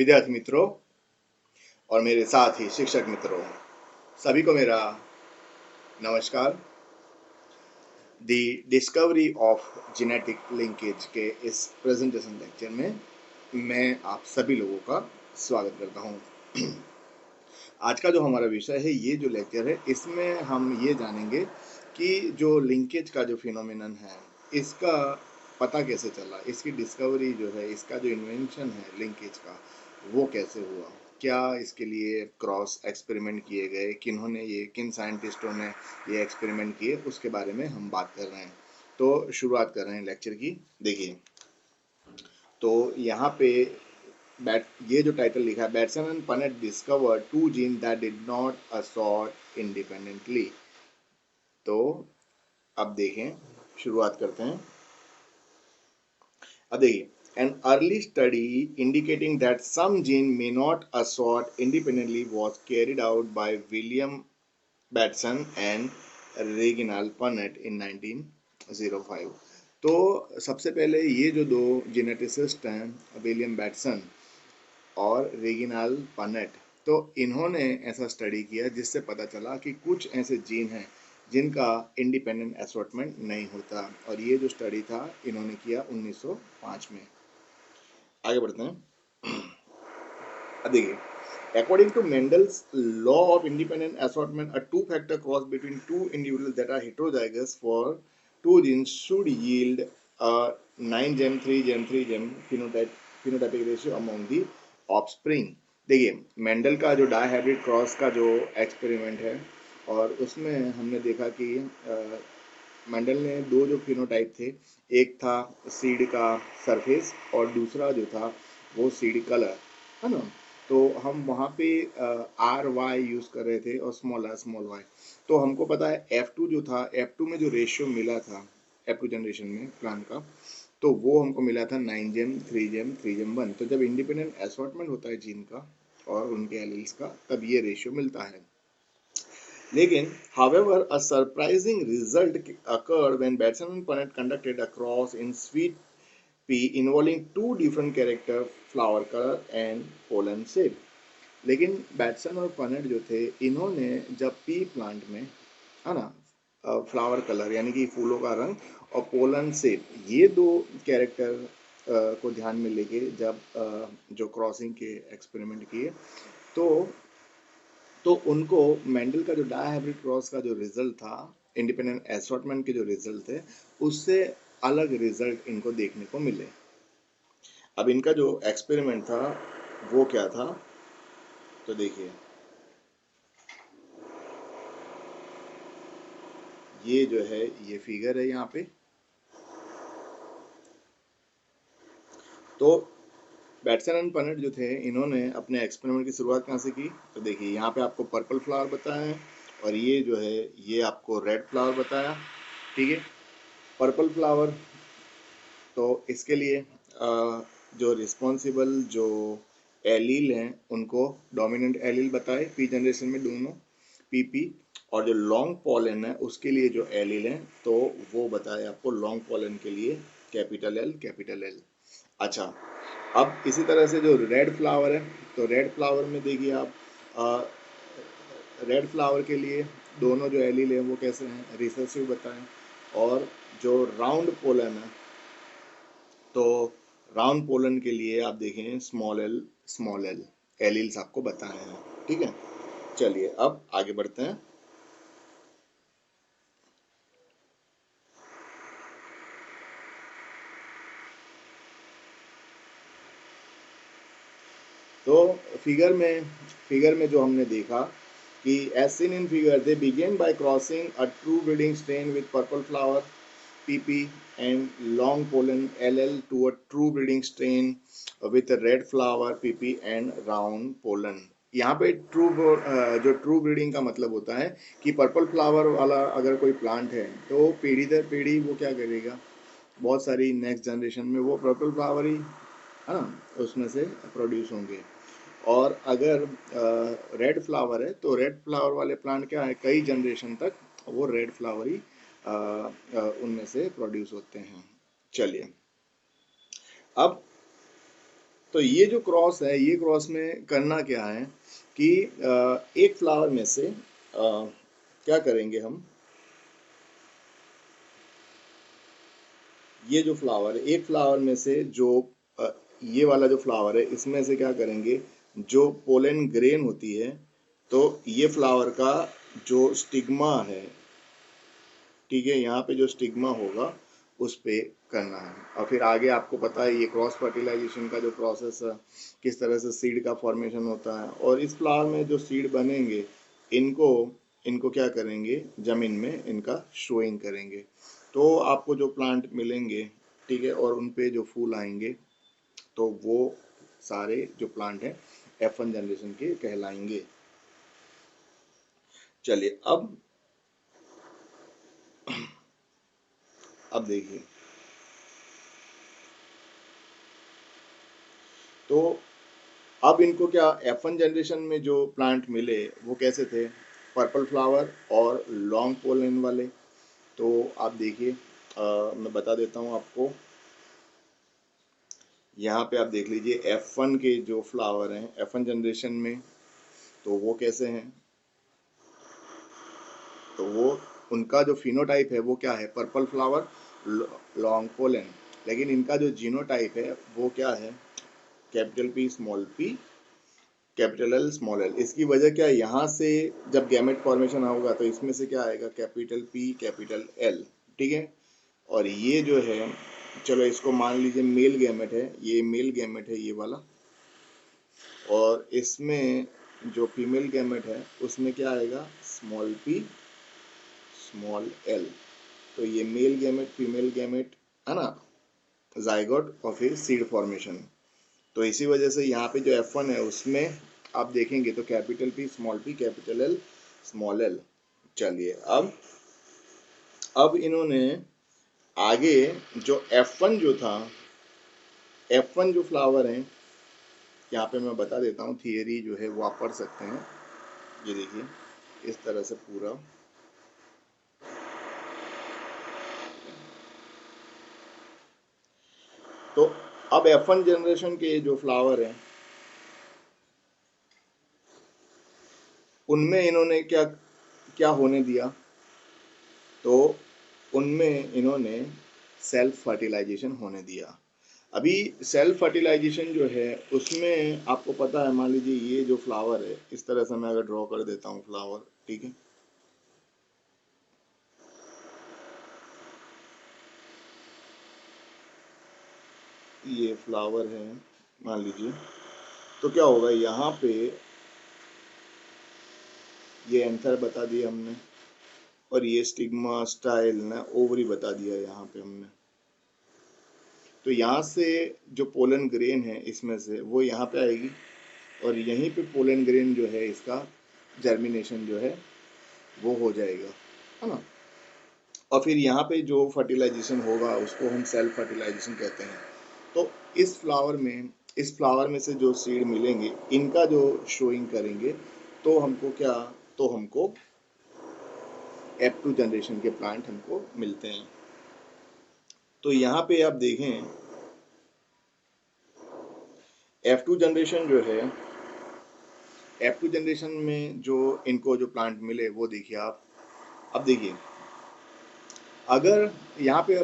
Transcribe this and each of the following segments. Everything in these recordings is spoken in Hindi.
विद्यार्थी मित्रों और मेरे साथ ही शिक्षक मित्रों, सभी को मेरा नमस्कार। दी डिस्कवरी ऑफ जेनेटिक लिंकेज के इस प्रेजेंटेशन लेक्चर में मैं आप सभी लोगों का स्वागत करता हूं। आज का जो हमारा विषय है, ये जो लेक्चर है, इसमें हम ये जानेंगे कि जो लिंकेज का जो फिनोमिनन है, इसका पता कैसे चला, इसकी डिस्कवरी जो है, इसका जो इन्वेंशन है लिंकेज का, वो कैसे हुआ, क्या इसके लिए क्रॉस एक्सपेरिमेंट किए गए, किन साइंटिस्टों ने ये एक्सपेरिमेंट किए, उसके बारे में हम बात कर रहे हैं। तो शुरुआत कर रहे हैं लेक्चर की। देखिए, तो यहाँ पे ये जो टाइटल लिखा है, Bateson and Punnett discovered two gene that did not assort independently. तो अब देखें, शुरुआत करते हैं। अब देखिए, an early study indicating that some gene may not assort independently was carried out by William Batson and Reginald Punnett in 1905। तो सबसे पहले ये जो दो जेनेटिसिस्ट हैं, विलियम बैटसन और रेगिनाल पनेट, तो इन्होंने ऐसा स्टडी किया जिससे पता चला कि कुछ ऐसे जीन हैं जिनका इंडिपेंडेंट असॉर्टमेंट नहीं होता, और ये जो स्टडी था इन्होंने किया 1905 में। आगे बढ़ते हैं। अब देखिए, according to Mendel's law of independent assortment, a two-factor cross between two individuals that are heterozygous for two genes should yield a 9 gem 3 gem 3 gem phenotypic ratio among the offspring। देखिए, मेंडल का जो डायहाइब्रिड क्रॉस का जो एक्सपेरिमेंट है, और उसमें हमने देखा कि मेंडल ने दो जो फिनोटाइप थे, एक था सीड का सरफेस और दूसरा जो था वो सीड कलर, है ना। तो हम वहाँ पे आर वाई यूज़ कर रहे थे और स्मॉल आर स्मॉल वाई। तो हमको पता है F2 जो था, F2 में जो रेशियो मिला था F2 जनरेशन में प्लांट का, तो वो हमको मिला था 9 जेम 3 जेम 3 जेम 1। तो जब इंडिपेंडेंट असॉर्टमेंट होता है जीन का और उनके एलील्स का, तब ये रेशियो मिलता है। लेकिन however a surprising result occurred when Batson and Punnett conducted a cross in sweet pea involving two different character, flower color and pollen shape। लेकिन बैटसन और पनेट जो थे, इन्होंने जब पी प्लांट में, है ना, फ्लावर कलर यानी कि फूलों का रंग और पोलन शेप, ये दो कैरेक्टर को ध्यान में लेके जब जो क्रॉसिंग के एक्सपेरिमेंट किए, तो उनको मेंडल का जो डायहाइब्रिड क्रॉस का जो रिजल्ट था, इंडिपेंडेंट असॉर्टमेंट के जो रिजल्ट थे, उससे अलग रिजल्ट इनको देखने को मिले। अब इनका जो एक्सपेरिमेंट था वो क्या था, तो देखिए, ये जो है, ये फिगर है यहाँ पे। तो बैटसन एंड पनेट जो थे, इन्होंने अपने एक्सपेरिमेंट की शुरुआत कहाँ से की, तो देखिए, यहाँ पे आपको पर्पल फ्लावर बताया है और ये जो है, ये आपको रेड फ्लावर बताया। ठीक है, पर्पल फ्लावर, तो इसके लिए जो रिस्पॉन्सिबल जो एलील हैं, उनको डोमिनेंट एलील बताए पी जनरेशन में दोनों, पीपी। और जो लॉन्ग पॉलन है, उसके लिए जो एलील हैं, तो वो बताए आपको लॉन्ग पॉलन के लिए कैपिटल एल कैपिटल एल। अच्छा, अब इसी तरह से जो रेड फ्लावर है, तो रेड फ्लावर में देखिए आप, रेड फ्लावर के लिए दोनों जो एलील हैं वो कैसे हैं, रिसेसिव बताएं। और जो राउंड पोलन है, तो राउंड पोलन के लिए आप देखें स्मॉल एल एलील्स आपको बताए हैं। ठीक है, चलिए अब आगे बढ़ते हैं। तो फिगर में जो हमने देखा कि as seen in figure, they began by crossing a true breeding strain with purple flower PP and long pollen LL to a true breeding strain with a red flower PP and round pollen। यहाँ पे जो ट्रू ब्रीडिंग का मतलब होता है कि पर्पल फ्लावर वाला अगर कोई प्लांट है, तो पीढ़ी दर पीढ़ी वो क्या करेगा, बहुत सारी नेक्स्ट जनरेशन में वो पर्पल फ्लावर ही, है ना, उसमें से प्रोड्यूस होंगे। और अगर रेड फ्लावर है, तो रेड फ्लावर वाले प्लांट क्या है, कई जनरेशन तक वो रेड फ्लावर ही उनमें से प्रोड्यूस होते हैं। चलिए, अब तो ये जो क्रॉस है, ये क्रॉस में करना क्या है कि एक फ्लावर में से क्या करेंगे हम, ये जो फ्लावर है, एक फ्लावर में से जो ये वाला जो फ्लावर है, इसमें से क्या करेंगे, जो पोलन ग्रेन होती है, तो ये फ्लावर का जो स्टिग्मा है, ठीक है, यहाँ पे जो स्टिग्मा होगा उस पे करना है। और फिर आगे आपको पता है ये क्रॉस फर्टिलाइजेशन का जो प्रोसेस है, किस तरह से सीड का फॉर्मेशन होता है, और इस फ्लावर में जो सीड बनेंगे, इनको इनको क्या करेंगे, जमीन में इनका शोइंग करेंगे, तो आपको जो प्लांट मिलेंगे, ठीक है, और उन पे जो फूल आएंगे, तो वो सारे जो प्लांट हैं F1 जनरेशन के कहलाएंगे। चलिए अब देखिए, तो अब इनको क्या F1 जनरेशन में जो प्लांट मिले वो कैसे थे, पर्पल फ्लावर और लॉन्ग पोलन वाले। तो आप देखिए, मैं बता देता हूँ आपको, यहाँ पे आप देख लीजिए F1 के जो फ्लावर हैं F1 जनरेशन में, तो वो कैसे हैं, तो वो उनका जो फिनोटाइप है वो क्या है, पर्पल फ्लावर लॉन्ग पोलन, लेकिन इनका जो जीनोटाइप है वो क्या है, capital P capital L small L. इसकी वजह क्या है, यहाँ से जब गैमेट फॉर्मेशन होगा तो इसमें से क्या आएगा, कैपिटल P कैपिटल L, ठीक है। और ये जो है, चलो इसको मान लीजिए मेल गैमेट है, ये मेल गैमेट है ये वाला, और इसमें जो फीमेल गैमेट है उसमें क्या आएगा, स्मॉल p स्मॉल l। तो ये मेल गैमेट फीमेल गैमेट है ना, जाइगोट और फिर सीड फॉर्मेशन। तो इसी वजह से यहाँ पे जो F1 है उसमें आप देखेंगे तो capital P capital L small l। चलिए अब इन्होंने आगे जो F1 जो था, F1 जो फ्लावर है, यहाँ पे मैं बता देता हूँ, थियरी जो है वो आप पढ़ सकते हैं। ये देखिए इस तरह से पूरा, तो अब F1 जनरेशन के जो फ्लावर हैं उनमें इन्होंने क्या क्या होने दिया, तो उनमें इन्होंने सेल्फ फर्टिलाइजेशन होने दिया। अभी सेल्फ फर्टिलाइजेशन जो है उसमें आपको पता है, मान लीजिए ये जो फ्लावर है, इस तरह से मैं अगर ड्रॉ कर देता हूँ फ्लावर, ठीक है, ये फ्लावर है मान लीजिए, तो क्या होगा यहाँ पे, ये एंथर बता दिया हमने, और ये स्टिग्मा स्टाइल ना ओवरी बता दिया यहाँ पे हमने। तो यहाँ से जो पोलन ग्रेन है इसमें से वो यहाँ पे आएगी, और यहीं पे पोलन ग्रेन जो है इसका जर्मिनेशन जो है वो हो जाएगा, है ना। और फिर यहाँ पे जो फर्टिलाइजेशन होगा उसको हम सेल्फ फर्टिलाइजेशन कहते हैं। तो इस फ्लावर में से जो सीड मिलेंगे, इनका जो शोइंग करेंगे, तो हमको क्या, तो हमको F2 जनरेशन के प्लांट हमको मिलते हैं। तो यहाँ पे आप देखें F2 जनरेशन जो है, F2 जनरेशन में जो इनको जो प्लांट मिले वो देखिए आप। अब देखिए, अगर यहाँ पे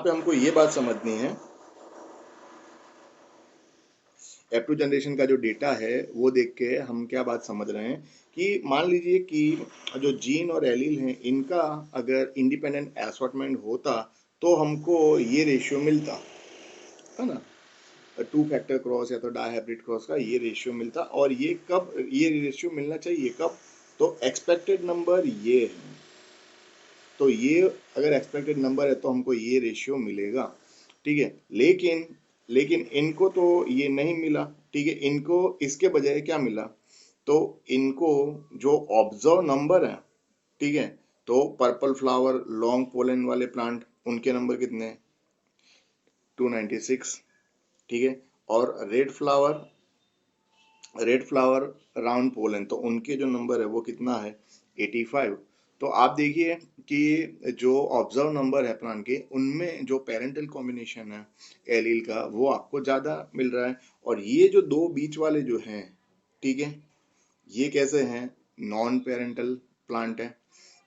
हमको ये बात समझनी है, F2 जनरेशन का जो डेटा है वो देख के हम क्या बात समझ रहे हैं कि मान लीजिए कि जो जीन और एलील हैं इनका अगर इंडिपेंडेंट असॉर्टमेंट होता तो हमको ये रेशियो मिलता, है ना, 2 फैक्टर क्रॉस या तो डायहाइब्रिड क्रॉस का ये रेशियो मिलता। और ये रेशियो मिलना चाहिए कब, तो एक्सपेक्टेड नंबर ये है, तो ये अगर एक्सपेक्टेड नंबर है तो हमको ये रेशियो मिलेगा, ठीक है। लेकिन इनको तो ये नहीं मिला, ठीक है, इनको इसके बजाय क्या मिला, तो इनको जो ऑब्जर्व नंबर है, ठीक है, तो पर्पल फ्लावर लॉन्ग पोलन वाले प्लांट उनके नंबर कितने हैं, 296, ठीक है। और रेड फ्लावर राउंड पोलन, तो उनके जो नंबर है वो कितना है, 85। तो आप देखिए कि जो ऑब्जर्व नंबर है प्लांट के, उनमें जो पेरेंटल कॉम्बिनेशन है एलील का वो आपको ज्यादा मिल रहा है, और ये जो दो बीच वाले जो हैं, ठीक है, ये कैसे हैं, नॉन पेरेंटल प्लांट है,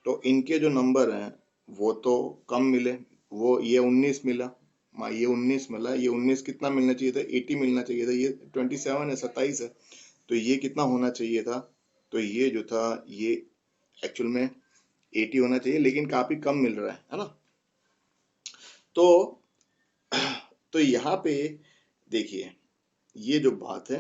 तो इनके जो नंबर हैं वो तो कम मिले, वो ये 19 मिला, ये 19 मिला, ये 19 कितना मिलना चाहिए था, 80 मिलना चाहिए था, ये 27 है, 27 है, तो ये कितना होना चाहिए था, तो ये जो था ये एक्चुअल में 80 होना चाहिए, लेकिन काफी कम मिल रहा है ना। तो तो यहाँ पे देखिए ये जो बात है,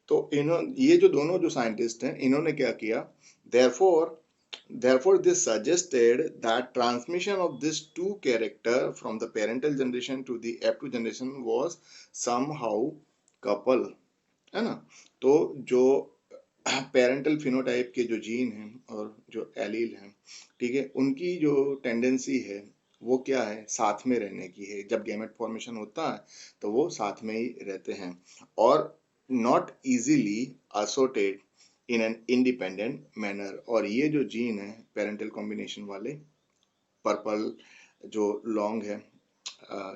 तो ये जो दोनों जो साइंटिस्ट हैं इन्होंने क्या किया, therefore this suggested that transmission of this two character from the parental generation to the F2 generation was somehow couple, है ना। तो जो पेरेंटल फिनोटाइप के जो जीन हैं और जो एलील हैं, ठीक है, उनकी जो टेंडेंसी है वो क्या है, साथ में रहने की है, जब गैमेट फॉर्मेशन होता है तो वो साथ में ही रहते हैं, और not easily assorted in an independent manner. और ये जो जीन है पेरेंटल कॉम्बिनेशन वाले, पर्पल जो लॉन्ग है,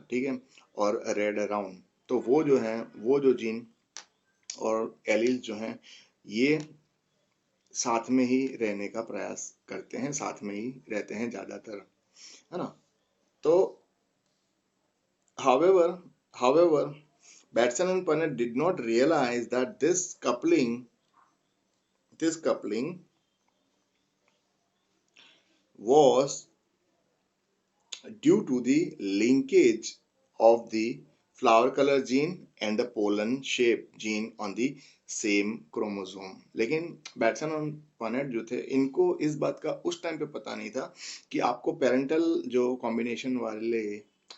ठीक है, और रेड राउंड, तो वो जो है, वो जो जीन और एलील जो हैं ये साथ में ही रहने का प्रयास करते हैं, साथ में ही रहते हैं ज्यादातर, है ना। तो however however Batson and Punnett did not realize that this coupling was due to the linkage of the flower color gene and the pollen shape gene on the same chromosome. लेकिन बैटसन और पनेट जो थे इनको इस बात का उस टाइम पे पता नहीं था कि आपको पेरेंटल जो कॉम्बिनेशन वाले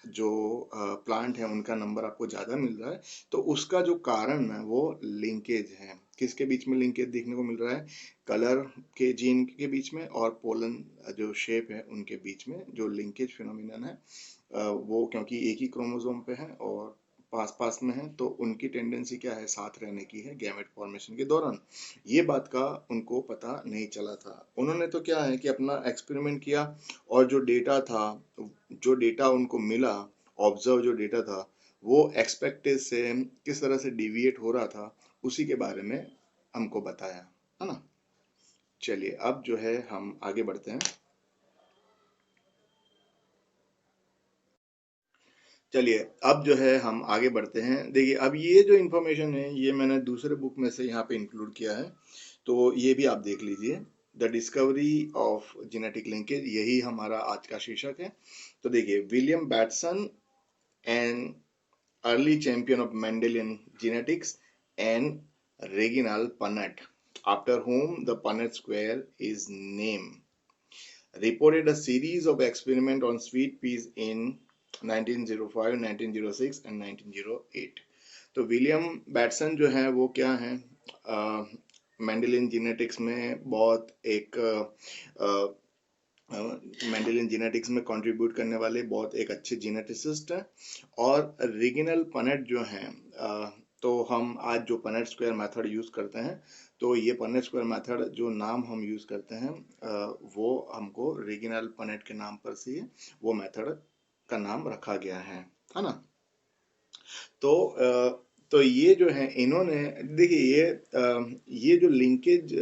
जो प्लांट है उनका नंबर आपको ज्यादा मिल रहा है, तो उसका जो कारण है वो लिंकेज है। किसके बीच में लिंकेज देखने को मिल रहा है, कलर के जीन के बीच में और पोलन जो शेप है उनके बीच में जो लिंकेज फिनोमिनन है, वो क्योंकि एक ही क्रोमोसोम पे है और पास पास में है, तो उनकी टेंडेंसी क्या है, साथ रहने की है गैमेट फॉर्मेशन के दौरान। ये बात का उनको पता नहीं चला था। उन्होंने तो क्या है कि अपना एक्सपेरिमेंट किया, और जो डेटा था, जो डेटा उनको मिला, ऑब्जर्व जो डेटा था, वो एक्सपेक्टेड से किस तरह से डिविएट हो रहा था उसी के बारे में हमको बताया, है ना। चलिए अब जो है हम आगे बढ़ते हैं। चलिए अब जो है हम आगे बढ़ते हैं। देखिए अब ये जो इंफॉर्मेशन है ये मैंने दूसरे बुक में से यहाँ पे इंक्लूड किया है, तो ये भी आप देख लीजिए। The discovery of genetic linkage, यही हमारा आज का शीर्षक है। तो देखिए, William Bateson and early champion of Mendelian genetics and Reginald Punnett, after whom the Punnett square is named, reported a series of experiments on sweet peas in 1905, 1906 and 1908। तो विलियम बैटसन जो है वो क्या है, मेंडेलियन जेनेटिक्स में बहुत एक मेंडेलियन जेनेटिक्स में कंट्रीब्यूट करने वाले बहुत एक अच्छे जेनेटिसिस्ट हैं। और रीगिनल पनेट जो हैं, तो हम आज जो पनेट स्क्वायर मेथड यूज करते हैं, तो ये पनेट स्क्वायर मेथड जो नाम हम यूज करते हैं, वो हमको रीगिनल पनेट के नाम पर से वो मेथड का नाम रखा गया है ना। तो तो ये जो है इन्होंने, देखिए ये जो लिंकेज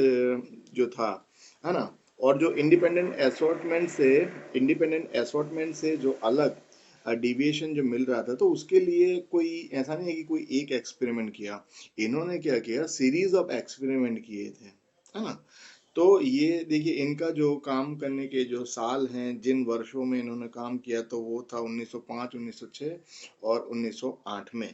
जो था, है ना, और जो इंडिपेंडेंट असॉर्टमेंट से जो अलग डिविएशन जो मिल रहा था, तो उसके लिए कोई ऐसा नहीं है कि कोई एक एक्सपेरिमेंट किया, इन्होंने क्या किया, सीरीज ऑफ एक्सपेरिमेंट किए थे, है ना। तो ये देखिए इनका जो काम करने के जो साल हैं, जिन वर्षों में इन्होंने काम किया, तो वो था 1905, 1906 और 1908 में।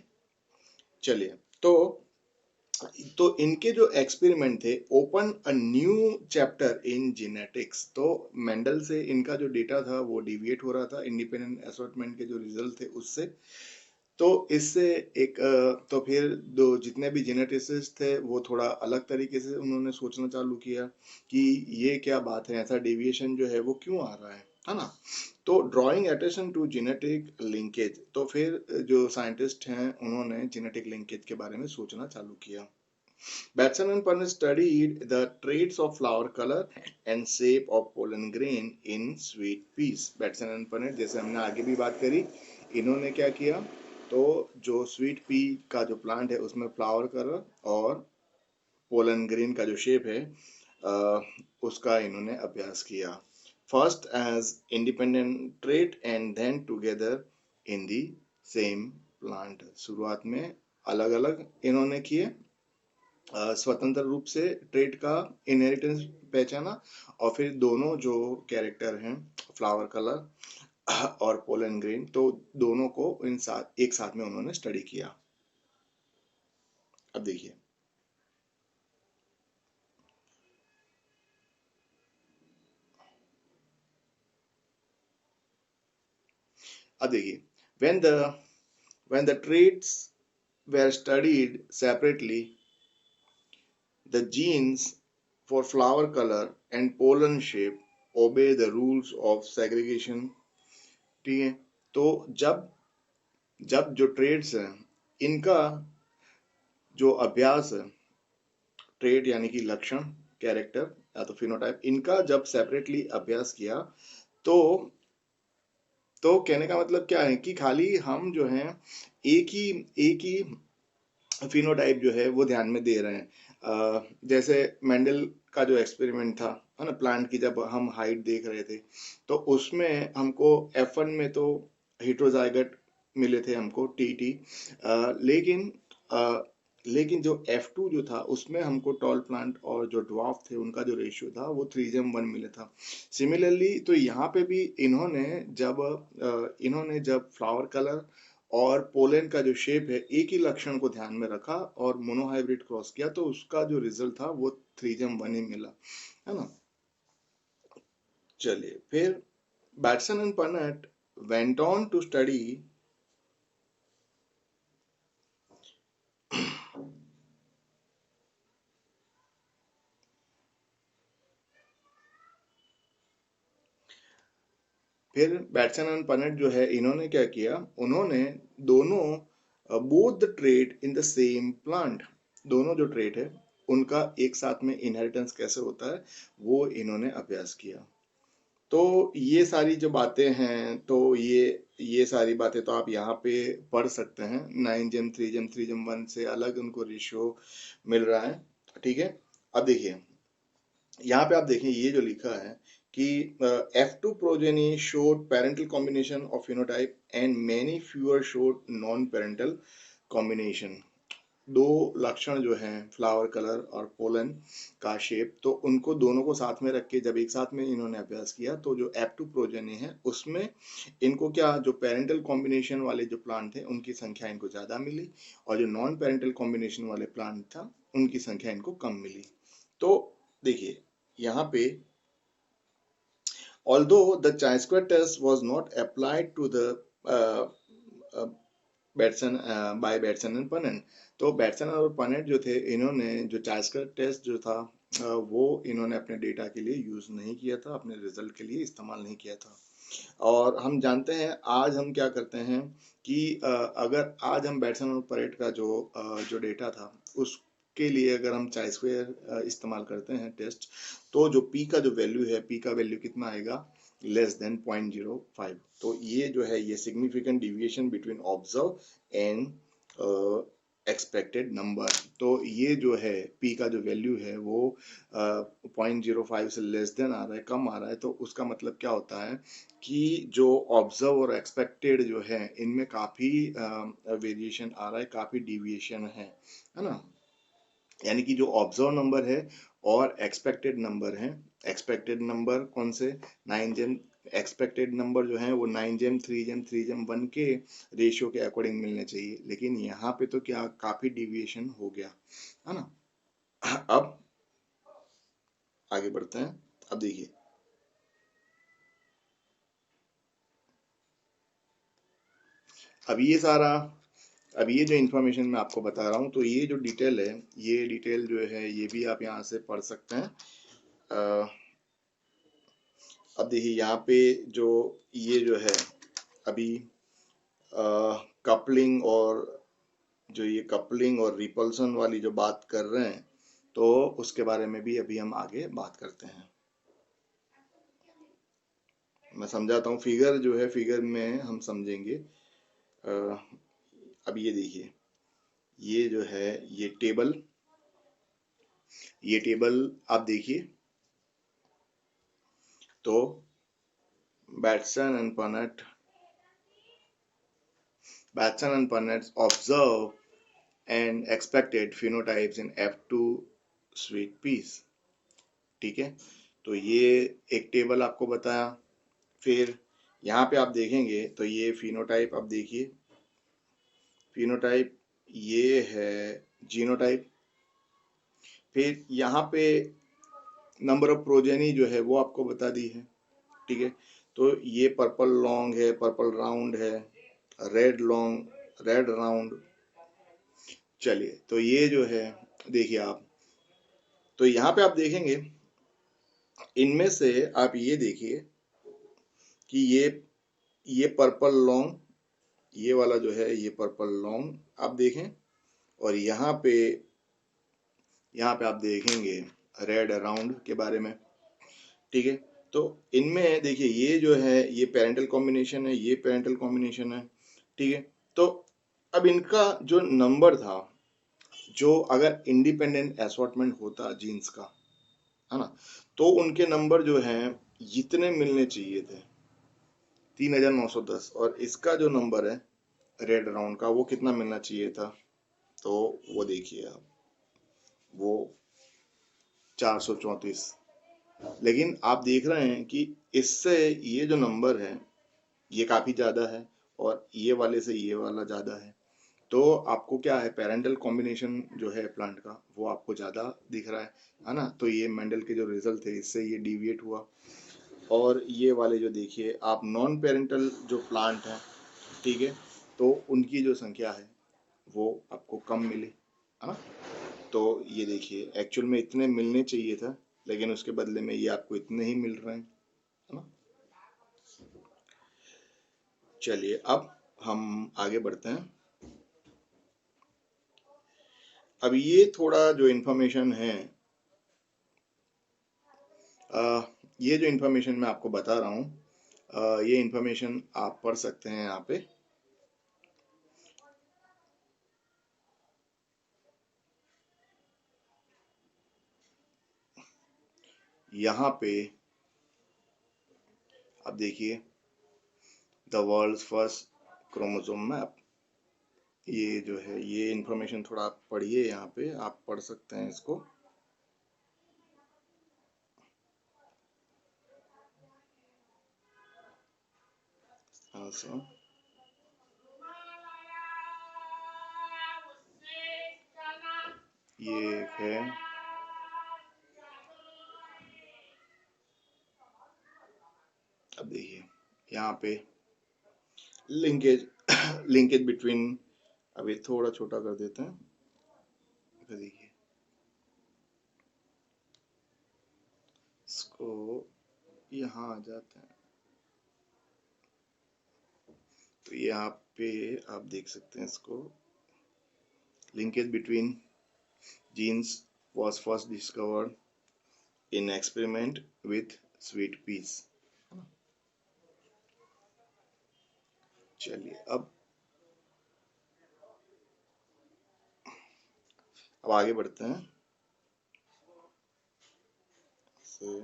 चलिए, तो इनके जो एक्सपेरिमेंट थे open a new chapter in genetics. तो मेंडल से इनका जो डेटा था वो डिविएट हो रहा था इंडिपेंडेंट असॉर्टमेंट के जो रिजल्ट थे उससे। तो इससे एक तो फिर दो जितने भी जेनेटिसिस्ट थे वो थोड़ा अलग तरीके से उन्होंने सोचना चालू किया कि ये क्या बात है, ऐसा डेविएशन जो है वो क्यों आ रहा है, है ना। तो drawing attention to genetic linkage, तो फिर जो साइंटिस्ट हैं उन्होंने जेनेटिक लिंकेज के बारे में सोचना चालू किया। Batson and Punnett studied the traits of flower color and shape of pollen grain in sweet peas. Batson and Punnett, जैसे हमने आगे भी बात करी, इन्होंने क्या किया, तो जो स्वीट पी का जो प्लांट है उसमें फ्लावर कलर और पोलन ग्रेन का जो शेप है उसका इन्होंने अभ्यास किया। First as independent trait and then together in the same plant. शुरुआत में अलग अलग इन्होंने किए, स्वतंत्र रूप से ट्रेड का इनहेरिटेंस पहचाना, और फिर दोनों जो कैरेक्टर हैं फ्लावर कलर और पोलन ग्रेन, तो दोनों को एक साथ में उन्होंने स्टडी किया। अब देखिए, when the traits were studied separately, the genes for flower color and pollen shape obey the rules of segregation। ठीक है, तो जब जब जो ट्रेड्स हैं इनका जो अभ्यास है, ट्रेड यानी कि लक्षण, कैरेक्टर या तो फिनोटाइप, इनका जब सेपरेटली अभ्यास किया, तो कहने का मतलब क्या है कि खाली हम जो है एक ही फिनोटाइप जो है वो ध्यान में दे रहे हैं। जैसे मेंडल का जो एक्सपेरिमेंट था, है ना, प्लांट की जब हम हाइट देख रहे थे, तो उसमें हमको F1 में तो हेट्रोजाइगट मिले थे हमको टी, लेकिन लेकिन जो F2 जो था उसमें हमको टॉल प्लांट और जो ड्वार्फ थे उनका जो रेशियो था वो 3:1 मिला था। सिमिलरली तो यहाँ पे भी इन्होंने जब फ्लावर कलर और पोलन का जो शेप है एक ही लक्षण को ध्यान में रखा और मोनोहाइब्रिड क्रॉस किया, तो उसका जो रिजल्ट था वो 3:1 ही मिला, है ना। चलिए, फिर Bateson and Punnett went on to study फिर बैटसन एंड पनेट जो है इन्होंने क्या किया, उन्होंने दोनों both the trait in the same plant, दोनों जो ट्रेट है उनका एक साथ में इनहेरिटेंस कैसे होता है वो इन्होंने अभ्यास किया। तो ये सारी जो बातें हैं, तो ये सारी बातें तो आप यहाँ पे पढ़ सकते हैं। 9 जेम 3 जेम 3:1 से अलग उनको रेशियो मिल रहा है, ठीक है। अब देखिए, यहाँ पे आप देखें ये जो लिखा है कि F2 progeny showed parental combination of phenotype and many fewer showed non-parental combination। दो लक्षण जो हैं फ्लावर कलर और पोलन का शेप, तो उनको दोनों को साथ में रख के जब एक साथ में इन्होंने अभ्यास किया, तो जो F2 प्रोजेनी है उसमें इनको क्या, जो पेरेंटल कॉम्बिनेशन वाले जो प्लांट थे उनकी संख्या इनको ज्यादा मिली, और जो नॉन पेरेंटल कॉम्बिनेशन वाले प्लांट था उनकी संख्या इनको कम मिली। तो देखिए यहाँ पे, although the chi-square test was not applied to the uh, uh, Batson and Punnett, तो बैटसन और पनेट जो थे इन्होंने जो चाइस्कर टेस्ट जो था वो इन्होंने अपने डेटा के लिए यूज नहीं किया था, अपने रिजल्ट के लिए इस्तेमाल नहीं किया था। और हम जानते हैं आज हम क्या करते हैं कि अगर आज हम बैटसन और पनेट का जो डेटा था उसके लिए अगर हम चाइ स्क्वायर इस्तेमाल करते हैं टेस्ट, तो जो पी का जो वैल्यू है, पी का वैल्यू कितना आएगा, लेस देन 0.05। तो ये जो है ये significant deviation between observe and expected number, तो ये जो है पी का जो वैल्यू है वो 0.05 से लेस देन आ रहा है, कम आ रहा है, तो उसका मतलब क्या होता है कि जो ऑब्जर्व और एक्सपेक्टेड जो है इनमें काफी वेरिएशन आ रहा है, काफी डिविएशन है ना। यानी कि जो ऑब्जर्व नंबर है और एक्सपेक्टेड नंबर है, एक्सपेक्टेड नंबर कौन से, 9 जेम, एक्सपेक्टेड नंबर जो है वो 9 जेम 3 जेम 3:1 के रेशियो के अकॉर्डिंग मिलने चाहिए, लेकिन यहाँ पे तो क्या काफी डिविएशन हो गया, है ना। अब आगे बढ़ते हैं। अब देखिए, अब ये जो इंफॉर्मेशन मैं आपको बता रहा हूँ, तो ये जो डिटेल है, ये डिटेल जो है ये भी आप यहाँ से पढ़ सकते हैं। अब देखिए यहाँ पे जो ये जो है अभी कपलिंग और जो ये कपलिंग और रिपल्सन वाली जो बात कर रहे हैं, तो उसके बारे में भी अभी हम आगे बात करते हैं। मैं समझाता हूँ, फिगर जो है फिगर में हम समझेंगे। अब ये देखिए, ये जो है ये टेबल आप देखिए, तो Batson and Punnett observe and expected phenotypes in F2 sweet peas। ठीक है, तो ये एक टेबल आपको बताया। फिर यहाँ पे आप देखेंगे तो ये फिनोटाइप, आप देखिए फिनोटाइप, ये है जीनोटाइप। फिर यहाँ पे नंबर ऑफ प्रोजेनी जो है वो आपको बता दी है। ठीक है, तो ये पर्पल लॉन्ग है, पर्पल राउंड है, रेड लॉन्ग, रेड राउंड। चलिए, तो ये जो है देखिए आप, तो यहाँ पे आप देखेंगे इनमें से आप ये देखिए कि ये पर्पल लॉन्ग, ये वाला जो है ये पर्पल लॉन्ग आप देखें, और यहाँ पे आप देखेंगे रेड अराउंड के बारे में। ठीक है, तो इनमें देखिए ये जो है ये पेरेंटल कॉम्बिनेशन है, ये पेरेंटल कॉम्बिनेशन है। ठीक है, तो अब इनका जो नंबर था, जो अगर इंडिपेंडेंट असॉर्टमेंट होता जीन्स का, है ना, तो उनके नंबर जो हैं इतने मिलने चाहिए थे, 3910। और इसका जो नंबर है रेड राउंड का, वो कितना मिलना चाहिए था, तो वो देखिए आप, वो 434। लेकिन आप देख रहे हैं कि इससे ये जो नंबर है ये काफी ज्यादा है, और ये वाले से ये वाला ज्यादा है। तो आपको क्या है, पेरेंटल कॉम्बिनेशन जो है प्लांट का वो आपको ज्यादा दिख रहा है ना। तो ये मेंडल के जो रिजल्ट थे इससे ये डिविएट हुआ। और ये वाले जो देखिए आप नॉन पेरेंटल जो प्लांट हैं, ठीक है, तो उनकी जो संख्या है वो आपको कम मिली, है ना। तो ये देखिए एक्चुअल में इतने मिलने चाहिए था, लेकिन उसके बदले में ये आपको इतने ही मिल रहे हैं, है ना। चलिए अब हम आगे बढ़ते हैं। अब ये थोड़ा जो इन्फॉर्मेशन है, ये जो इन्फॉर्मेशन मैं आपको बता रहा हूँ, ये इन्फॉर्मेशन आप पढ़ सकते हैं यहाँ पे। यहाँ पे आप देखिए the world's first chromosome map, ये जो है ये इन्फॉर्मेशन थोड़ा आप पढ़िए, यहाँ पे आप पढ़ सकते हैं इसको। also ये एक है, अब देखिए यहाँ पे लिंकेज लिंकेज बिटवीन, अभी थोड़ा छोटा कर देते हैं, फिर देखिए इसको, यहाँ आ जाते हैं, तो यहाँ पे आप देख सकते हैं इसको, linkage between genes was first discovered in experiment with sweet peas। चलिए अब आगे बढ़ते हैं। so,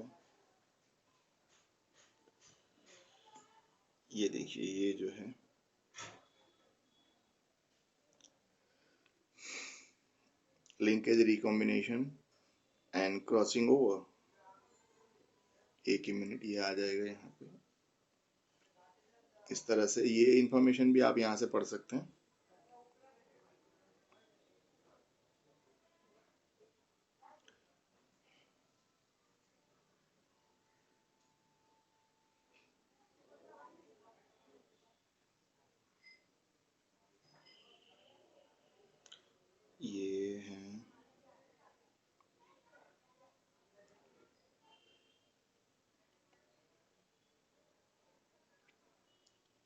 ये देखिए ये जो है linkage recombination and crossing over, एक ही मिनट ये आ जाएगा यहाँ पे। इस तरह से ये इंफॉर्मेशन भी आप यहाँ से पढ़ सकते हैं। ये है,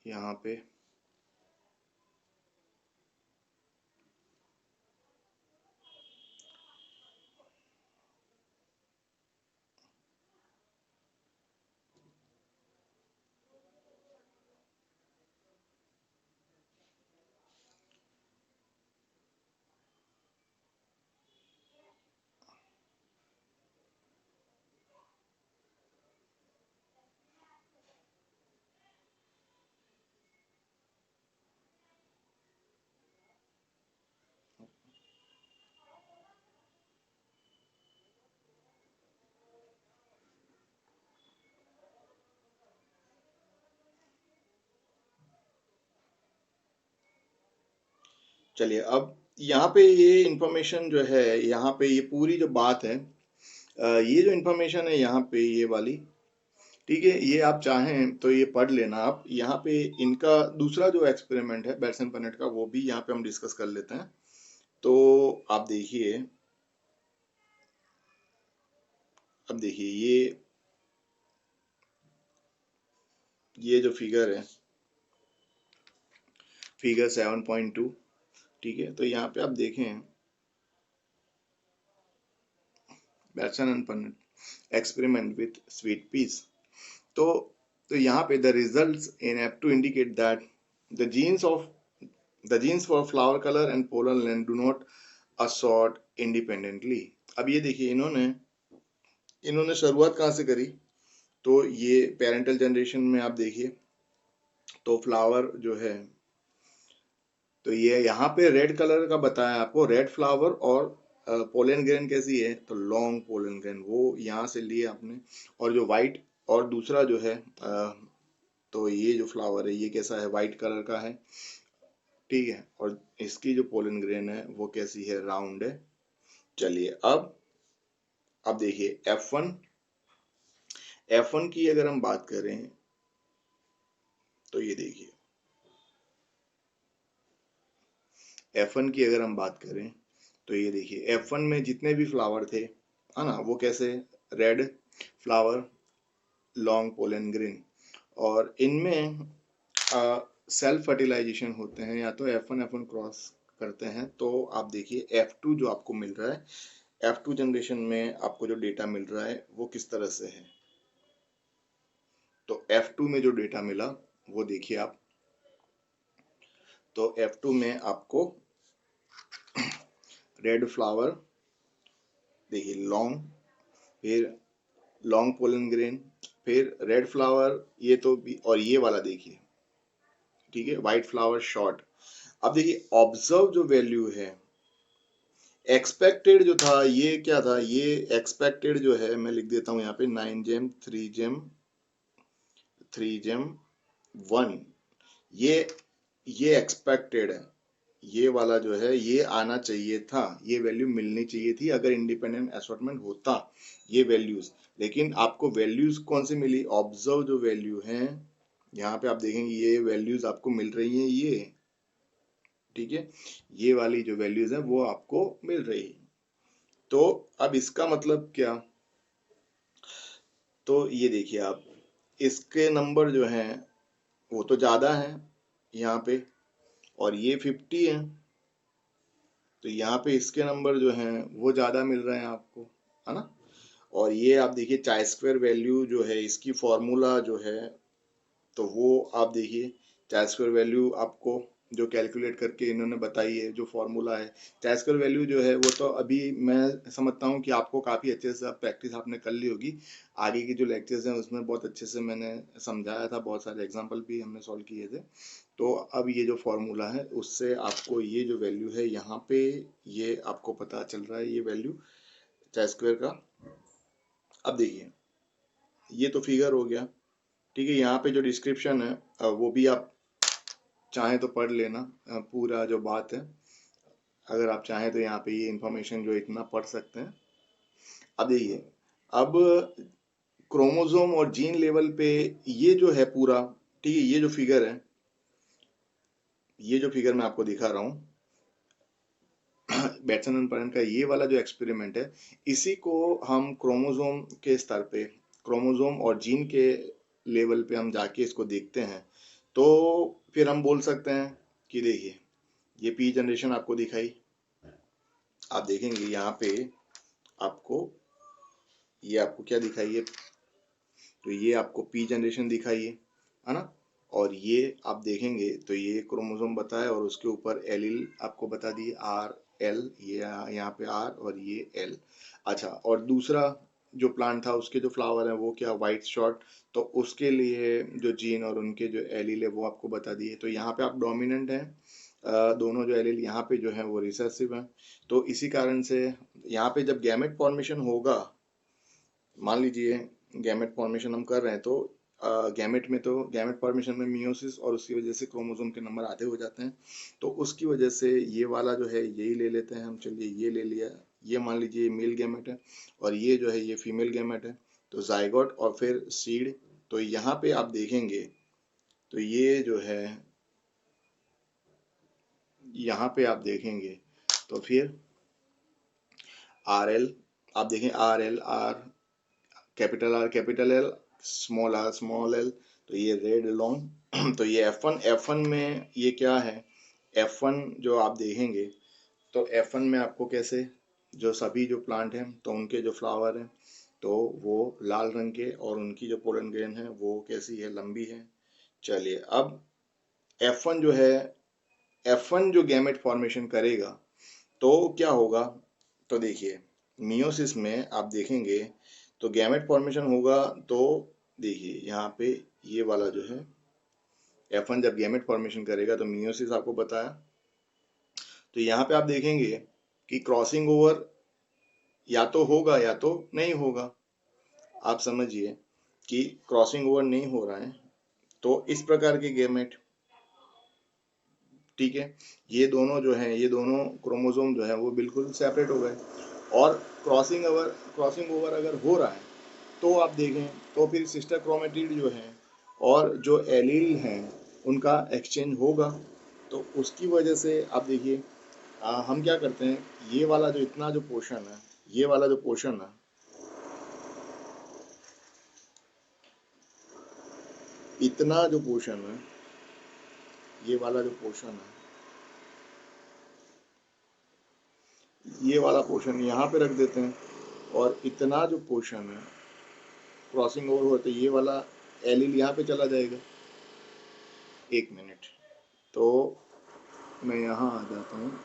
यहाँ पे चलिए, अब यहाँ पे ये इंफॉर्मेशन जो है, यहाँ पे ये पूरी जो बात है, ये जो इंफॉर्मेशन है यहाँ पे ये वाली, ठीक है, ये आप चाहें तो ये पढ़ लेना आप। यहाँ पे इनका दूसरा जो एक्सपेरिमेंट है बेट्सन पनेट का, वो भी यहाँ पे हम डिस्कस कर लेते हैं। तो आप देखिए, अब देखिए ये जो फिगर है, फिगर 7.2, ठीक है, तो यहाँ पे आप देखें Bateson and Punnett experiment with sweet peas. तो यहाँ पे the results in F2 indicate that the genes of the genes for flower color and pollen length do not assort independently। अब ये देखिए, इन्होंने शुरुआत कहाँ से करी, तो ये पेरेंटल जनरेशन में आप देखिए, तो फ्लावर जो है, तो ये यहाँ पे रेड कलर का बताया आपको, रेड फ्लावर, और पोलन ग्रेन कैसी है, तो लॉन्ग पोलन ग्रेन, वो यहाँ से लिए आपने। और जो व्हाइट, और दूसरा जो है तो ये जो फ्लावर है ये कैसा है, व्हाइट कलर का है, ठीक है, और इसकी जो पोलन ग्रेन है वो कैसी है, राउंड है। चलिए, अब देखिए F1 की अगर हम बात करें, तो ये देखिए F1 की अगर हम बात करें, तो ये देखिए F1 में जितने भी फ्लावर थे, है ना, वो कैसे, red flower, long pollen grain, और इनमें सेल्फ फर्टिलाइजेशन होते हैं, या तो F1 क्रॉस करते हैं। तो आप देखिए F2 जो आपको मिल रहा है, F2 जनरेशन में आपको जो डेटा मिल रहा है वो किस तरह से है। तो F2 में जो डेटा मिला वो देखिए आप, तो F2 में आपको रेड फ्लावर देखिए, लॉन्ग, फिर लॉन्ग पोलन ग्रेन, फिर रेड फ्लावर, ये तो भी, और ये वाला देखिए, ठीक है, व्हाइट फ्लावर शॉर्ट। अब देखिए ऑब्जर्व जो वैल्यू है, एक्सपेक्टेड जो था, ये क्या था, ये एक्सपेक्टेड जो है, मैं लिख देता हूं यहाँ पे 9 जेम 3 जेम 1, ये एक्सपेक्टेड है, ये वाला जो है ये आना चाहिए था, ये वैल्यू मिलनी चाहिए थी अगर इंडिपेंडेंट असॉर्टमेंट होता, ये वैल्यूज। लेकिन आपको वैल्यूज कौन सी मिली, ऑब्जर्व जो वैल्यू है, यहाँ पे आप देखेंगे ये वैल्यूज आपको मिल रही हैं, ये, ठीक है, ये वाली जो वैल्यूज है वो आपको मिल रही है। तो अब इसका मतलब क्या, तो ये देखिए आप, इसके नंबर जो हैं वो तो ज्यादा है यहाँ पे, और ये 50 है, तो यहाँ पे इसके नंबर जो हैं वो ज्यादा मिल रहे हैं आपको, है ना। और ये आप देखिए चाई स्क्वायर वैल्यू जो है, इसकी फॉर्मूला जो है, तो वो आप देखिए, चाई स्क्वायर वैल्यू आपको जो कैलकुलेट करके इन्होंने बताई है, जो फॉर्मूला है, चाई स्क्वायर वैल्यू जो है वो तो अभी मैं समझता हूँ कि आपको काफ़ी अच्छे से प्रैक्टिस आपने कर ली होगी। आगे की जो लेक्चर्स हैं उसमें बहुत अच्छे से मैंने समझाया था, बहुत सारे एग्जाम्पल भी हमने सॉल्व किए थे। तो अब ये जो फॉर्मूला है उससे आपको ये जो वैल्यू है यहाँ पे, ये आपको पता चल रहा है, ये वैल्यू चाई स्क्वायर का। अब देखिए, ये तो फिगर हो गया, ठीक है, यहाँ पे जो डिस्क्रिप्शन है वो भी आप चाहें तो पढ़ लेना, पूरा जो बात है, अगर आप चाहें तो यहाँ पे ये इंफॉर्मेशन जो इतना पढ़ सकते हैं। अब देखिए, अब क्रोमोसोम और जीन लेवल पे ये जो है पूरा, ठीक है, ये जो फिगर है, ये जो फिगर मैं आपको दिखा रहा हूँ बेट्सन एंड परन का ये वाला जो एक्सपेरिमेंट है, इसी को हम क्रोमोसोम के स्तर पे, क्रोमोसोम और जीन के लेवल पे हम जाके इसको देखते हैं, तो फिर हम बोल सकते हैं कि देखिए ये पी जनरेशन आपको दिखाई, आप देखेंगे यहाँ पे आपको ये आपको क्या दिखाई है, तो ये आपको पी जनरेशन दिखाई है ना। और ये आप देखेंगे तो ये क्रोमोसोम बताया और उसके ऊपर एलील आपको बता दिए आर एल, ये यहाँ पे आर और ये एल। अच्छा, और दूसरा जो प्लांट था उसके जो फ्लावर है वो क्या, वाइट शॉर्ट, तो उसके लिए जो जीन और उनके जो एलील है वो आपको बता दिए। तो यहाँ पे आप डोमिनेंट है, दोनों जो एलील यहाँ पे जो है वो रिसेसिव है। तो इसी कारण से यहाँ पे जब गैमेट फॉर्मेशन होगा, मान लीजिए गैमेट फॉर्मेशन हम कर रहे हैं, तो गैमेट में तो गैमेट फॉर्मेशन में मियोसिस और उसकी वजह से क्रोमोसोम के नंबर आधे हो जाते हैं। तो उसकी वजह से ये वाला जो है यही ले लेते हैं हम, चलिए ये ले लिया, ये मान लीजिए मेल गैमेट है और ये जो है ये फीमेल गैमेट है। तो जाइगोट और फिर सीड, तो यहाँ पे आप देखेंगे तो ये जो है यहाँ पे आप देखेंगे तो फिर आर एल, आप देखें R L R, R capital L, small R small L, तो ये रेड लॉन्ग तो ये एफ वन में ये क्या है, एफ वन जो आप देखेंगे तो एफ वन में आपको कैसे, जो सभी जो प्लांट हैं तो उनके जो फ्लावर हैं तो वो लाल रंग के और उनकी जो पोलन ग्रेन है वो कैसी है, लंबी है। चलिए अब एफ वन जो है, एफ वन जो गैमेट फॉर्मेशन करेगा तो क्या होगा, तो देखिए मियोसिस में आप देखेंगे तो गैमेट फॉर्मेशन होगा, तो देखिए यहाँ पे ये वाला जो है एफ वन जब गैमेट फॉर्मेशन करेगा तो मियोसिस आपको बताया, तो यहाँ पे आप देखेंगे कि क्रॉसिंग ओवर या तो होगा या तो नहीं होगा। आप समझिए कि क्रॉसिंग ओवर नहीं हो रहा है, तो इस प्रकार के गैमेट, ठीक है, ये दोनों जो है ये दोनों क्रोमोसोम जो है वो बिल्कुल सेपरेट हो गए। और क्रॉसिंग ओवर अगर हो रहा है तो आप देखें तो फिर सिस्टर क्रोमेटिड जो है और जो एलील हैं उनका एक्सचेंज होगा। तो उसकी वजह से आप देखिए हम क्या करते हैं, ये वाला जो इतना जो पोर्शन है, ये वाला जो पोर्शन है, इतना जो पोर्शन है, ये वाला जो पोर्शन है, ये वाला पोर्शन यहाँ पे रख देते हैं और इतना जो पोर्शन है क्रॉसिंग ओवर होता है, ये वाला एलील यहाँ पे चला जाएगा। एक मिनट, तो मैं यहाँ आ जाता हूँ,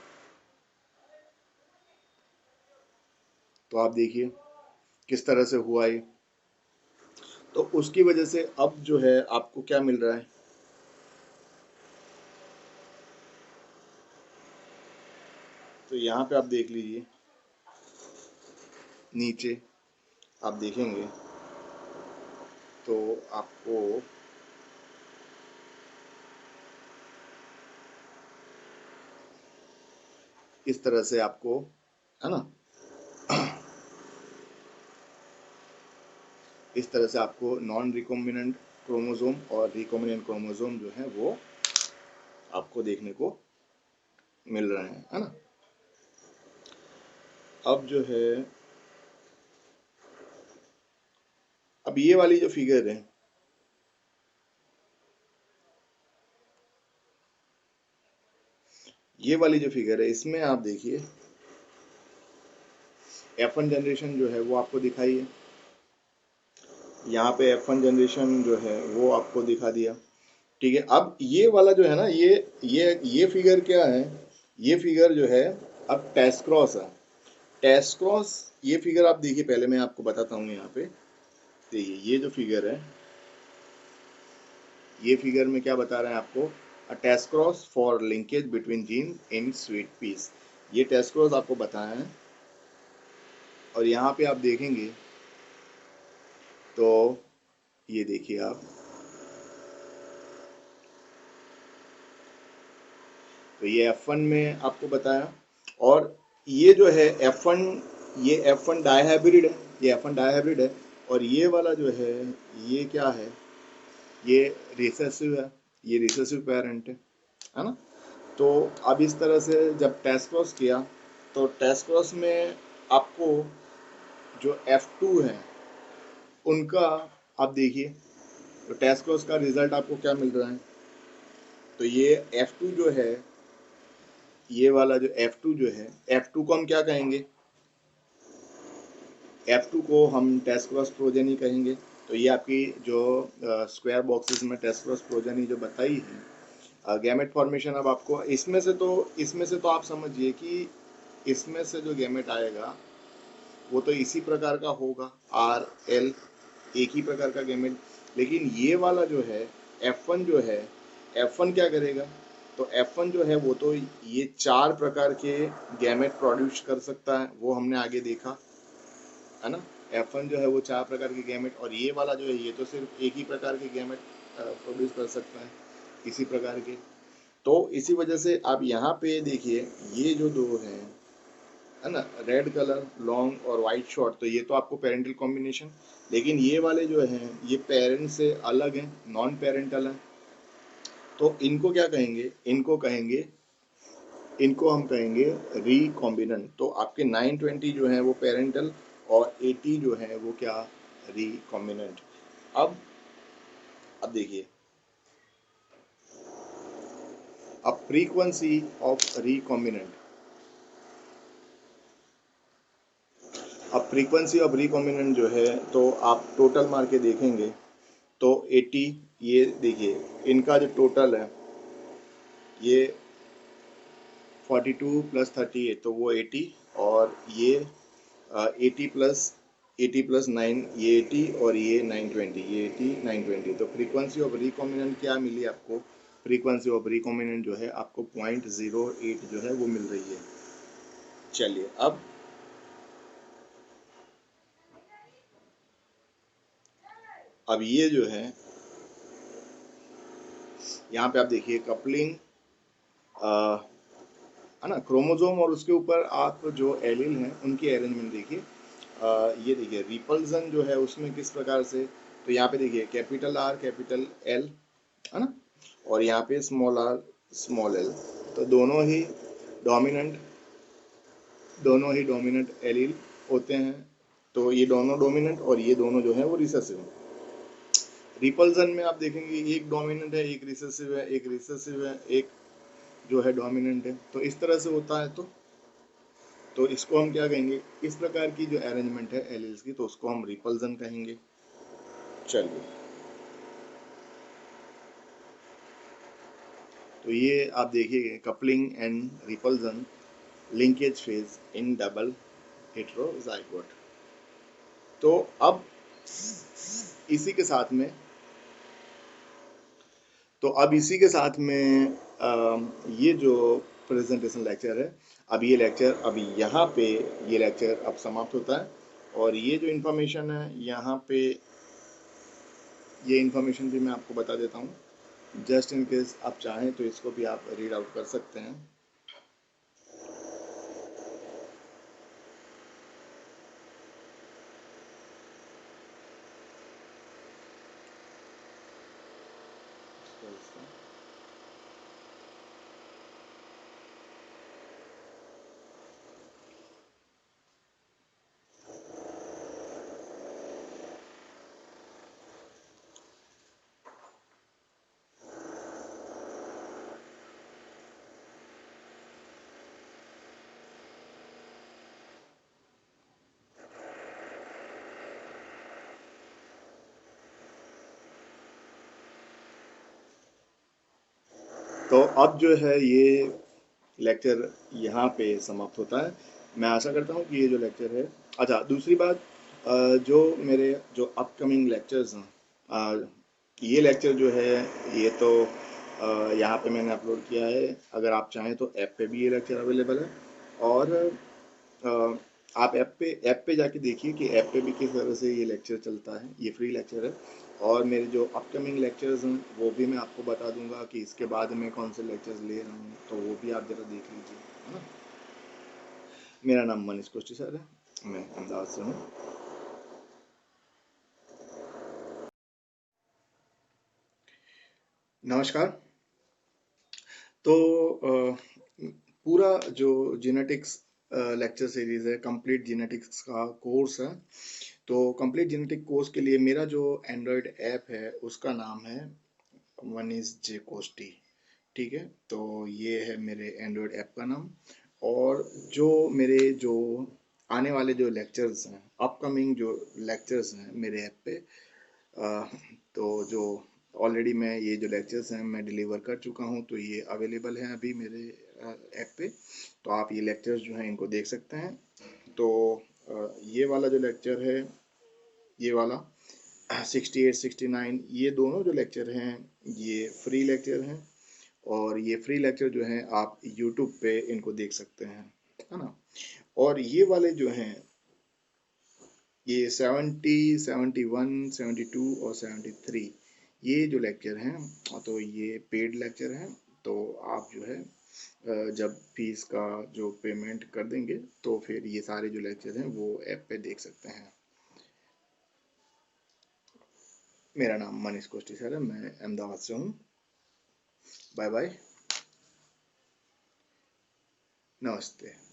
तो आप देखिए किस तरह से हुआ ये। तो उसकी वजह से अब जो है आपको क्या मिल रहा है, तो यहाँ पे आप देख लीजिए नीचे आप देखेंगे तो आपको इस तरह से आपको, है ना, इस तरह से आपको नॉन रिकॉम्बिनेंट क्रोमोसोम और रिकॉम्बिनेंट क्रोमोसोम जो है वो आपको देखने को मिल रहे हैं, है ना। अब जो है, अब ये वाली जो फिगर है, ये वाली जो फिगर है इसमें आप देखिए F1 जनरेशन जो है वो आपको दिखाई है, यहाँ पे F1 जनरेशन जो है वो आपको दिखा दिया, ठीक है। अब ये वाला जो है ना, ये फिगर क्या है, ये फिगर जो है अब टेस्ट क्रॉस है, टेस्ट क्रॉस, ये फिगर आप देखिए, पहले मैं आपको बताता हूँ यहाँ पे, देखिए ये जो फिगर है, ये फिगर में क्या बता रहे हैं आपको, a test cross for linkage between gene in sweet peas, ये टेस्ट क्रॉस आपको बताया है। और यहाँ पे आप देखेंगे तो ये देखिए आप, तो ये F1 में आपको बताया, और ये जो है F1, ये F1 डायहाइब्रिड है, ये F1 डायहाइब्रिड है, और ये वाला जो है ये क्या है, ये रिसेसिव है, ये रिसेसिव पेरेंट है ना। तो अब इस तरह से जब टेस्ट क्रॉस किया तो टेस्ट क्रॉस में आपको जो F2 है उनका, आप देखिए तो टेस्ट क्रॉस का रिजल्ट आपको क्या मिल रहा है, तो ये F2 जो है, ये वाला जो F2 जो है, F2 को हम क्या कहेंगे? F2 को हम टेस्ट क्रॉस प्रोजेनी कहेंगे। तो ये आपकी जो स्क्वायर बॉक्सेस में टेस्ट क्रॉस प्रोजेनी जो बताई है, गैमेट फॉर्मेशन। अब आपको इसमें से तो आप समझिए कि इसमें से जो गैमेट आएगा वो तो इसी प्रकार का होगा, आर एल, एक ही प्रकार का गैमेट। लेकिन ये वाला जो है F1 जो है, F1 क्या करेगा? तो F1 जो है वो तो ये 4 प्रकार के गैमेट प्रोड्यूस कर सकता है, वो हमने आगे देखा है ना। F1 जो है वो 4 प्रकार के गैमेट, और ये वाला जो है ये तो सिर्फ एक ही प्रकार के गैमेट प्रोड्यूस कर सकता है, इसी प्रकार के। तो इसी वजह से आप यहाँ पे देखिए, ये जो दो हैं, है ना, रेड कलर लॉन्ग और वाइट शॉर्ट, तो ये तो आपको पेरेंटल कॉम्बिनेशन। लेकिन ये वाले जो हैं ये पेरेंट से अलग हैं, नॉन पेरेंटल हैं। तो इनको क्या कहेंगे? इनको हम कहेंगे रिकॉम्बिनेंट। तो आपके 920 जो है वो पेरेंटल, और 80 जो है वो क्या? रिकॉम्बिनेंट। अब अब देखिए, अब फ्रीक्वेंसी ऑफ रिकॉम्बिनेंट, अब फ्रीक्वेंसी ऑफ रिकॉम्बिनेंट जो है, तो आप टोटल मार के देखेंगे तो 80, ये देखिए इनका जो टोटल है ये 42 प्लस 38, तो वो 80, और ये 80 प्लस 9, ये 80, और ये 920, ये 80 920। तो फ्रीक्वेंसी ऑफ रिकॉम्बिनेंट क्या मिली आपको? फ्रीक्वेंसी ऑफ रिकॉम्बिनेंट जो है आपको 0.08 जो है वो मिल रही है। चलिए, अब ये जो है, यहाँ पे आप देखिए कपलिंग, है ना, क्रोमोसोम, और उसके ऊपर आप जो एलील हैं उनकी अरेंजमेंट देखिए। ये देखिए रिपल्सन जो है उसमें किस प्रकार से, तो यहाँ पे देखिए कैपिटल आर कैपिटल एल, है ना, और यहाँ पे स्मॉल आर स्मॉल एल। तो दोनों ही डोमिनेंट एलील होते हैं। तो ये दोनों डोमिनेंट और ये दोनों जो है वो रिसेसिव हैं। रिपल्सन में आप देखेंगे एक डोमिनेंट है, एक रिसेसिव है, एक रिसेसिव है, एक जो है डोमिनेंट है। तो इस तरह से होता है। तो इसको हम क्या कहेंगे? इस प्रकार की जो अरेंजमेंट है एलील्स की, तो उसको हम रिपल्सन कहेंगे। चलिए, तो ये आप देखिए coupling and repulsion, linkage phase in double heterozygote. तो अब इसी के साथ में ये जो प्रेजेंटेशन लेक्चर है, अब यहाँ पे ये लेक्चर अब समाप्त होता है। और ये जो इन्फॉर्मेशन है यहाँ पे, ये इन्फॉर्मेशन भी मैं आपको बता देता हूँ, जस्ट इन केस आप चाहें तो इसको भी आप रीड आउट कर सकते हैं। तो अब जो है ये लेक्चर यहाँ पे समाप्त होता है। मैं आशा करता हूँ कि ये जो लेक्चर है, अच्छा दूसरी बात, जो मेरे जो अपकमिंग लेक्चर्स हैं, ये लेक्चर जो है ये तो यहाँ पे मैंने अपलोड किया है। अगर आप चाहें तो ऐप पे भी ये लेक्चर अवेलेबल है। और अ, आप ऐप पे जाके देखिए कि ऐप पे भी किस तरह से ये लेक्चर चलता है। ये फ्री लेक्चर है। और मेरे जो अपकमिंग लेक्चर्स हैं वो भी मैं आपको बता दूंगा कि इसके बाद मैं कौन से लेक्चर्स ले रहा हूँ, तो वो भी आप ज़रा देख लीजिए, है ना। मेरा नाम मनीष कोष्टी सर है, मैं अहमदाबाद से हूँ। नमस्कार। तो पूरा जो जेनेटिक्स लेक्चर सीरीज है, कंप्लीट जेनेटिक्स का कोर्स है। तो कंप्लीट जेनेटिक कोर्स के लिए मेरा जो एंड्रॉयड ऐप है उसका नाम है मनीष जे कोष्टी। ठीक है, तो ये है मेरे एंड्रॉयड ऐप का नाम। और जो मेरे जो आने वाले जो लेक्चर्स हैं, अपकमिंग जो लेक्चर्स हैं मेरे ऐप पे, तो जो ऑलरेडी मैं ये जो लेक्चर्स हैं मैं डिलीवर कर चुका हूँ, तो ये अवेलेबल है अभी मेरे ऐप पे। तो आप ये लेक्चर्स जो हैं इनको देख सकते हैं। तो ये वाला जो लेक्चर है, ये वाला 68 69, ये दोनों जो लेक्चर हैं ये फ्री लेक्चर हैं। और ये फ्री लेक्चर जो हैं आप यूट्यूब पे इनको देख सकते हैं, है ना। और ये वाले जो हैं ये 70 71 72 और 73, ये जो लेक्चर हैं तो ये पेड लेक्चर हैं। तो आप जो है जब फीस का जो पेमेंट कर देंगे तो फिर ये सारे जो लेक्चर हैं वो ऐप पे देख सकते हैं। मेरा नाम मनीष कोष्टी सर है, मैं अहमदाबाद से हूँ। बाय बाय, नमस्ते।